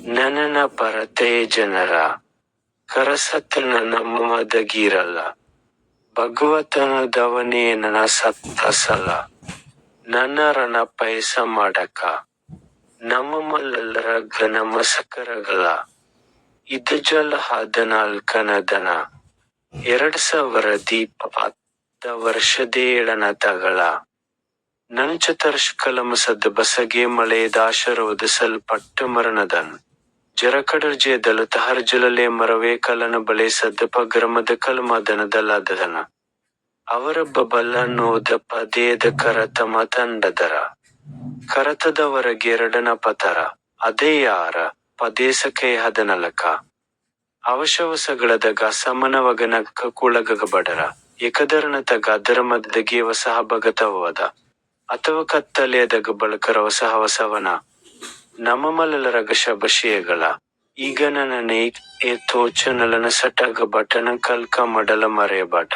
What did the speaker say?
ನನನ ಪರತೆ ಜನರ ಕರಸತನ ನಮ್ಮದಗಿರಲ್ಲ ಭಗವತನದವನೇ ನನ್ನ ಸತ್ತಸಲ ನನ್ನ ರಣ ಪೈಸ ಮಾಡಕ ನಮ್ಮಲ್ಲರ ಘನಮಸಕರಗಲ ಇದಜಲ ಹದನಾಲ್ಕನದನ 2020 ವರ್ಷದೇಳನ ತಗಳ ನಂಚತರ್ಷಕಲಮಸದ ಬಸಗೆ ಮಳೆದಾಶರೋದಸಲ್ಪಟ್ಟ ಮರಣದನ್ ಜರಕಡರ್ಜೆ ದಲತ ಹರ್ಜಲಲೆ ಮರವೇ ಕಲನ ಬಳೆ ಸದ್ದಪ ಗ್ರಮದ ಕಲ್ಮದನದಲ್ಲದನ ಅವರಬ್ಬ ಬಲ್ಲನ್ನೋದ ಪದೇದ ಕರತಮ ತಂಡದರ ಕರತದವರಗೆರಡನ ಪತರ ಅದೇ ಯಾರ ಪದೇಸಕೈ ಹದನಲಕ ಅವಶವಸಗಳದಗ ಸಮನವಗನಕ್ಕ ಕುಳಗಬಡರ ಏಕದರನತಗ ಅದರ ಮದ್ದಗೆ ವಸಹ ಭಗತವದ ಅಥವಾ ಕತ್ತಲೆಯದಗ ಬಳಕರ ವಸಹವಸವನ ನಮಮಲರಗ ಶಬಶಿಯಗಳ ಈಗ ನನ್ನ ತೋಚ ನಲನ ಸಟಗ ಬಟನ ಕಲ್ಕ ಮಡಲ ಮರೆಯಬಟ